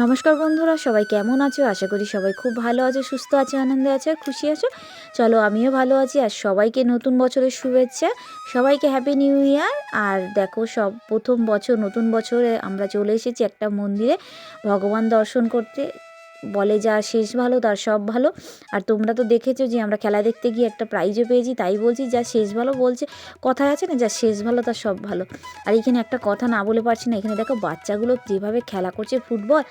নমস্কার বন্ধুরা, সবাই কেমন আছো? আশা করি সবাই খুব ভালো আছো, সুস্থ আছো, আনন্দে আছো, খুশি আছো। চলো, আমিও ভালো আছি। আর সবাইকে নতুন বছরের শুভেচ্ছা, সবাইকে হ্যাপি নিউ ইয়ার। আর দেখো, সব প্রথম বছর, নতুন বছরে আমরা চলে এসেছি একটা মন্দিরে ভগবান দর্শন করতে। বলে যা শেষ ভালো তার সব ভালো। আর তোমরা তো দেখেছো যে আমরা খেলা দেখতে গিয়ে একটা প্রাইজও পেয়েছি, তাই বলছি যা শেষ ভালো বলছে, কথায় আছে না, যা শেষ ভালো তার সব ভালো। আর এখানে একটা কথা না বলে পারছি না, এখানে দেখো বাচ্চাগুলো যেভাবে খেলা করছে ফুটবল।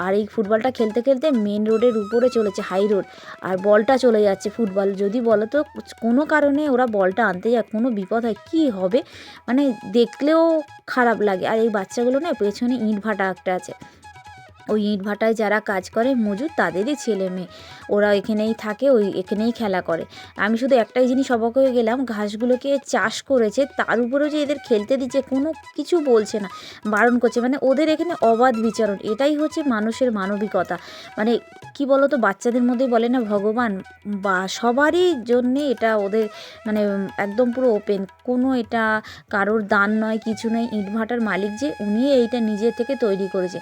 আর এই ফুটবলটা খেলতে খেলতে মেন রোডের উপরে চলেছে, হাই রোড, আর বলটা চলে যাচ্ছে। ফুটবল যদি বলো তো কোনো কারণে ওরা বলটা আনতে যায়, কোনো বিপদ হয়, কী হবে মানে দেখলেও খারাপ লাগে। আর এই বাচ্চাগুলো না, পেছনে ইট ভাটা একটা আছে, ওই ইট ভাটায় যারা কাজ করে মজুর, তাদেরই ছেলে মেয়ে, ওরা এখানেই থাকে, ওই এখানেই খেলা করে। আমি শুধু একটাই জিনিস অবাক হয়ে গেলাম, ঘাসগুলোকে চাষ করেছে, তার উপরেও যে এদের খেলতে দিচ্ছে, কোনো কিছু বলছে না, বারণ করছে। মানে ওদের এখানে অবাধ বিচরণ, এটাই হচ্ছে মানুষের মানবিকতা। মানে কি বলো তো, বাচ্চাদের মধ্যেই বলে না ভগবান, বা সবারই জন্যে এটা ওদের মানে একদম পুরো ওপেন, কোনো এটা কারোর দান নয়, কিছু নয়। ইটভাটার মালিক যে, উনি এইটা নিজের থেকে তৈরি করেছে।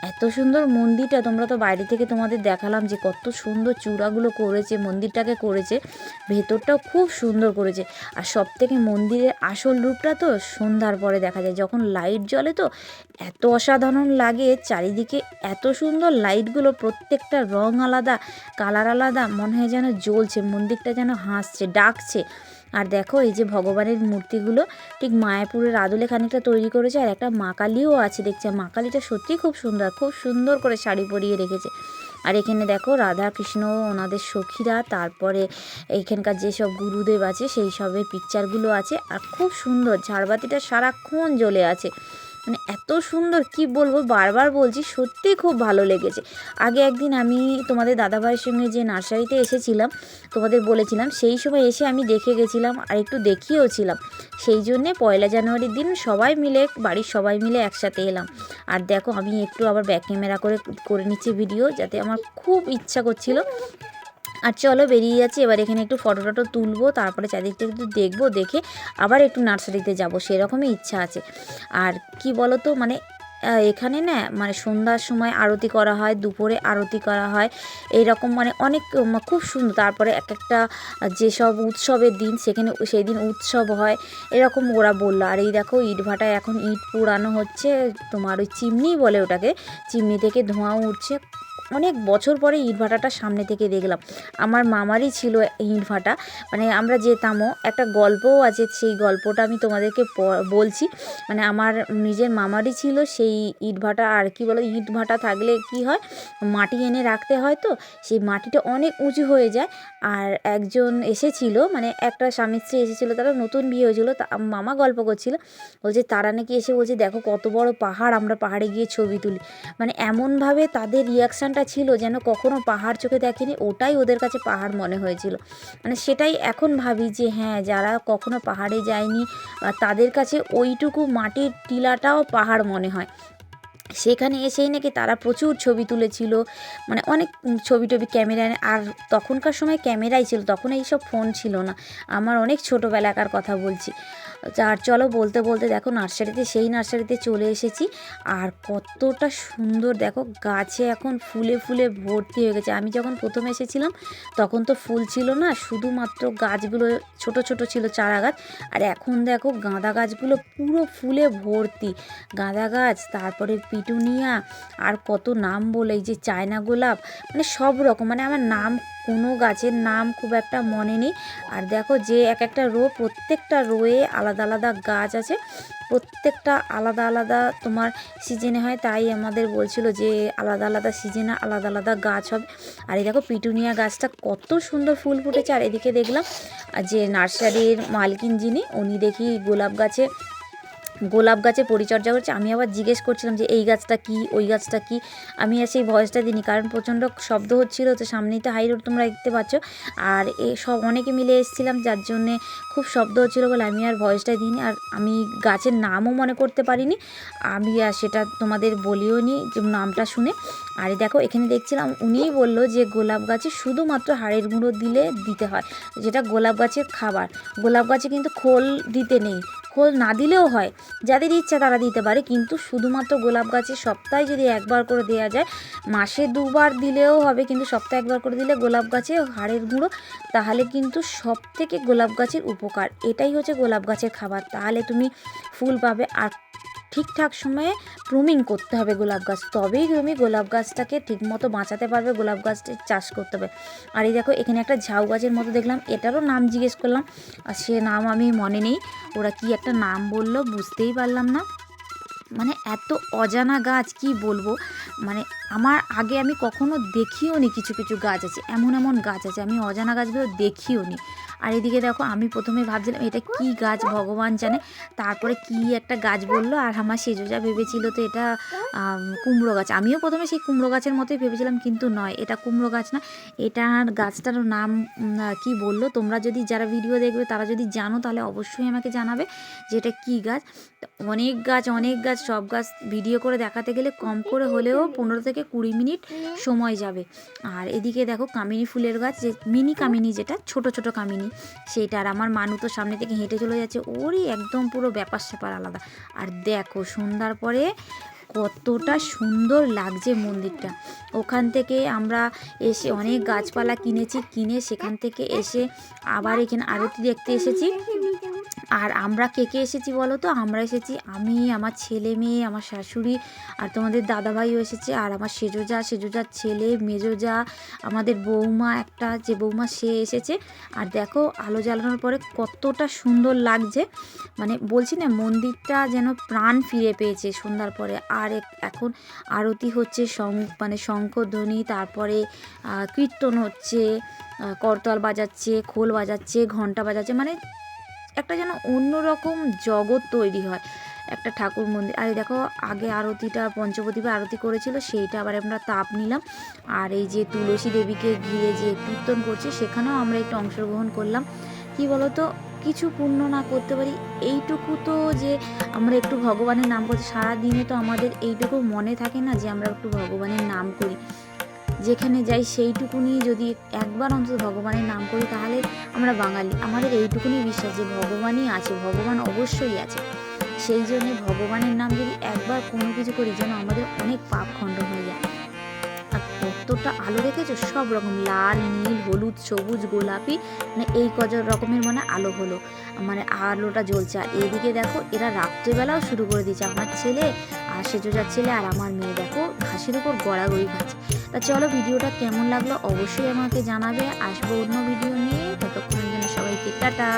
এত সুন্দর মন্দিরটা, তোমরা তো বাইরে থেকে তোমাদের দেখালাম যে কত সুন্দর চূড়াগুলো করেছে, মন্দিরটাকে করেছে, ভেতরটাও খুব সুন্দর করেছে। আর সব থেকে মন্দিরের আসল রূপটা তো সন্ধ্যার পরে দেখা যায়, যখন লাইট জ্বলে তো এত অসাধারণ লাগে। চারিদিকে এত সুন্দর লাইটগুলো, প্রত্যেকটা রং আলাদা, কালার আলাদা, মনে হয় যেন জ্বলছে, মন্দিরটা যেন হাসছে, ডাকছে। আর দেখো, এই যে ভগবানের মূর্তিগুলো ঠিক মায়াপুরের আদলে খানিকটা তৈরি করেছে। আর একটা মা কালীও আছে দেখছি, মা কালীটা সত্যিই খুব সুন্দর, খুব সুন্দর করে শাড়ি পরিয়ে রেখেছে। আর এখানে দেখো রাধা কৃষ্ণ, ওনাদের সখীরা, তারপরে এইখানকার যেসব গুরুদেব আছে সেই সবের পিকচারগুলো আছে। আর খুব সুন্দর, ঝাড়বাতিটা সারাক্ষণ জ্বলে আছে, মানে এত সুন্দর, কি বলবো, বারবার বলছি, সত্যিই খুব ভালো লেগেছে। আগে একদিন আমি তোমাদের দাদাভাইয়ের সঙ্গে যে নার্সারিতে এসেছিলাম, তোমাদের বলেছিলাম, সেই সময় এসে আমি দেখে গেছিলাম, আর একটু দেখিয়েওছিলাম। সেই জন্যে 1 জানুয়ারির দিন সবাই মিলে, বাড়ির সবাই মিলে একসাথে এলাম। আর দেখো, আমি একটু আবার ব্যাক ক্যামেরা করে করে নিচ্ছি ভিডিও, যাতে আমার খুব ইচ্ছা করছিল। আর চলো, বেরিয়ে যাচ্ছি এবার। এখানে একটু ফটো টটো তুলবো, তারপরে চারিদিকটা একটু দেখবো, দেখে আবার একটু নার্সারিতে যাব, সেরকমই ইচ্ছা আছে। আর কি বলো তো, মানে এখানে না, মানে সন্ধ্যার সময় আরতি করা হয়, দুপুরে আরতি করা হয়, এইরকম মানে অনেক খুব সুন্দর। তারপরে এক একটা যেসব উৎসবের দিন, সেখানে সেই দিন উৎসব হয়, এরকম ওরা বললো। আর এই দেখো, ইট ভাটায় এখন ইট পোড়ানো হচ্ছে, তোমার ওই চিমনি বলে ওটাকে, চিমনি থেকে ধোঁয়া উঠছে। অনেক বছর পরে ইটভাটাটা সামনে থেকে দেখলাম। আমার মামারই ছিল ইটভাটা, মানে আমরা যেতামও, একটা গল্পও আছে, সেই গল্পটা আমি তোমাদেরকে বলছি। মানে আমার নিজের মামারই ছিল সেই ইটভাটা। আর কি বলো, ইটভাটা থাকলে কি হয়, মাটি এনে রাখতে হয়, তো সেই মাটিটা অনেক উঁচু হয়ে যায়। আর একজন এসেছিল, মানে একটা স্বামী স্ত্রী এসেছিলো, তারা নতুন বিয়ে হয়েছিল, তা মামা গল্প করছিল, বলছে তারা নাকি এসে বলছে দেখো কত বড় পাহাড়, আমরা পাহাড়ে গিয়ে ছবি তুলি। মানে এমনভাবে তাদের রিয়াকশানটা ছিল যেন কখনো পাহাড় চোখে দেখেনি, ওটাই ওদের কাছে পাহাড় মনে হয়েছিল। মানে সেটাই এখন ভাবি যে হ্যাঁ, যারা কখনো পাহাড়ে যায়নি তাদের কাছে ওইটুকু মাটির টিলাটাও পাহাড় মনে হয়। সেখানে এসেই নাকি তারা প্রচুর ছবি তুলেছিল, মানে অনেক ছবি টবি ক্যামেরায়। আর তখনকার সময় ক্যামেরাই ছিল, তখন এইসব ফোন ছিল না, আমার অনেক ছোটোবেলাকার কথা বলছি। আর চলো, বলতে বলতে দেখো নার্সারিতে, সেই নার্সারিতে চলে এসেছি। আর কতটা সুন্দর দেখো, গাছে এখন ফুলে ফুলে ভর্তি হয়ে গেছে। আমি যখন প্রথম এসেছিলাম তখন তো ফুল ছিল না, শুধুমাত্র গাছগুলো ছোট ছোট ছিল, চারা গাছ। আর এখন দেখো গাঁদা গাছগুলো পুরো ফুলে ভর্তি, গাঁদা গাছ, তারপরে পিটুনিয়া, আর কত নাম বলে, এই যে চায়না গোলাপ, মানে সব রকম, মানে আমার নাম, কোনো গাছের নাম খুব একটা মনে নেই। আর দেখো যে এক একটা রো, প্রত্যেকটা রোয়ে আলাদা আলাদা গাছ আছে, প্রত্যেকটা আলাদা আলাদা তোমার সিজনে হয়, তাই আমাদের বলছিল যে আলাদা আলাদা সিজনে আলাদা আলাদা গাছ হবে। আর এই দেখো পিটুনিয়া গাছটা কত সুন্দর ফুল ফুটেছে। আর এদিকে দেখলাম যে নার্সারির মালকিন যিনি, উনি দেখি গোলাপ গাছে পরিচর্যা করছে। আমি আবার জিজ্ঞেস করছিলাম যে এই গাছটা কি, ওই গাছটা কি। আমি আর সেই ভয়েসটা দিইনি, কারণ প্রচণ্ড শব্দ হচ্ছিল, তো সামনেই তো হাই রোড তোমরা দেখতে পাচ্ছ। আর সব অনেকে মিলে এসেছিলাম, যার জন্যে খুব শব্দ হচ্ছিলো বলে আমি আর ভয়েসটা দিইনি। আর আমি গাছের নামও মনে করতে পারিনি, আমি আর সেটা তোমাদের বলিও নি যে নামটা শুনে। আর দেখো এখানে দেখছিলাম, উনিই বললো যে গোলাপ গাছে শুধুমাত্র হাড়ের গুঁড়ো দিতে হয়, যেটা গোলাপ গাছের খাবার। গোলাপ গাছে কিন্তু খোল দিতে নেই, খোল না দিলেও হয়, যাদের ইচ্ছা তারা দিতে পারে, কিন্তু শুধুমাত্র গোলাপ গাছে সপ্তাহে যদি একবার করে দেওয়া যায়, মাসে 2বার দিলেও হবে, কিন্তু সপ্তাহে একবার করে দিলে গোলাপ গাছে হাড়ের গুঁড়ো, তাহলে কিন্তু সব থেকে গোলাপ গাছের উপকার। এটাই হচ্ছে গোলাপ গাছের খাবার। তাহলে তুমি ফুল পাবে। আর ঠিকঠাক সময়ে প্রুনিং করতে হবে গোলাপ গাছ, তবেই তুমি গোলাপ গাছটাকে ঠিকমতো বাঁচাতে পারবে, গোলাপ গাছটা চাষ করতে হবে। আর এই দেখো এখানে একটা ঝাউ গাছের মতো দেখলাম, এটারও নাম জিজ্ঞেস করলাম, আর সে নাম আমি মনে নেই, ওরা কি একটা নাম বললো বুঝতেই পারলাম না। মানে এত অজানা গাছ কি বলবো, মানে আমার আগে আমি কখনো দেখিও নি। কিছু কিছু গাছ আছে, এমন এমন গাছ আছে আমি অজানা গাছগুলো দেখিও নি। আর এদিকে দেখো আমি প্রথমে ভাবছিলাম এটা কি গাছ ভগবান জানে, তারপরে কি একটা গাছ বললো, আর আমার সেজোজা ভেবেছিল তো এটা কুমড়ো গাছ। আমিও প্রথমে সেই কুমড়ো গাছের মতোই ভেবেছিলাম, কিন্তু নয়, এটা কুমড়ো গাছ না। এটার গাছটার নাম কি বললো, তোমরা যদি যারা ভিডিও দেখবে তারা যদি জানো তাহলে অবশ্যই আমাকে জানাবে যে এটা কী গাছ। অনেক গাছ, সব গাছ ভিডিও করে দেখাতে গেলে কম করে হলেও 15 থেকে 20 মিনিট সময় যাবে। আর এদিকে দেখো কামিনী ফুলের গাছ, যে মিনি কামিনী, যেটা ছোট ছোট কামিনী, সেইটা। আর আমার মানু তো সামনে থেকে হেঁটে চলে যাচ্ছে, ওরই একদম পুরো ব্যাপার স্যাপার আলাদা। আর দেখো সন্ধ্যার পরে কতটা সুন্দর লাগছে মন্দিরটা। ওখান থেকে আমরা এসে অনেক গাছপালা কিনেছি, কিনে সেখান থেকে এসে আবার এখানে আরতি দেখতে এসেছি। আর আমরা কে কে এসেছি বলো তো, আমরা এসেছি আমি, আমার ছেলে মেয়ে, আমার শাশুড়ি, আর তোমাদের দাদাভাইও এসেছে, আর আমার সেজোজার ছেলে, মেজোজা, আমাদের বৌমা একটা যে বৌমা সে এসেছে। আর দেখো আলো জ্বালানোর পরে কতটা সুন্দর লাগছে, মানে বলছি না মন্দিরটা যেন প্রাণ ফিরে পেয়েছে সন্ধ্যার পরে। আর এখন আরতি হচ্ছে, মানে শঙ্খধ্বনি, তারপরে কীর্তন হচ্ছে, করতাল বাজাচ্ছে, খোল বাজাচ্ছে, ঘন্টা বাজাচ্ছে, মানে একটা যেন অন্যরকম জগৎ তৈরি হয় একটা ঠাকুর মন্দির। আর দেখো আগে আরতিটা পঞ্চবদ্বীপে আরতি করেছিল, সেইটা আবার আমরা তাপ নিলাম। আর এই যে তুলসী দেবীকে ঘিরে যে কীর্তন করছে, সেখানেও আমরা একটু অংশগ্রহণ করলাম। কি বলো তো, কিছু পুণ্য না করতে পারি, এইটুকু তো যে আমরা একটু ভগবানের নাম করছি, সারাদিনে তো আমাদের এইটুকু মনে থাকে না যে আমরা একটু ভগবানের নাম করি। যেখানে যাই সেইটুকুনি যদি একবার অন্তত ভগবানের নাম করি, তাহলে আমরা বাঙালি, আমাদের এইটুকুনি বিশ্বাস যে ভগবানই আছে, ভগবান অবশ্যই আছে। সেই জন্যে ভগবানের নাম যদি একবার কোনো কিছু করি, যেন আমাদের অনেক পাপ খণ্ডন হয়ে যায়। আর কতটা আলো দেখেছো, সব রকম লাল, নীল, হলুদ, সবুজ, গোলাপি, মানে এই রকমের মানে আলো হলো, মানে আলোটা জ্বলছে। আর এদিকে দেখো এরা রাত্রেবেলাও শুরু করে দিয়েছে, আমার ছেলে আর সেজোজার ছেলে আর আমার মেয়ে দেখো ঘাসের উপর গড়াগড়ি খাচ্ছে। তা চলো ভিডিওটা কেমন লাগলো অবশ্যই আমাকে জানাবে, আসবো অন্য ভিডিও নিয়ে, ততক্ষণের জন্য সবাইকে টাটা।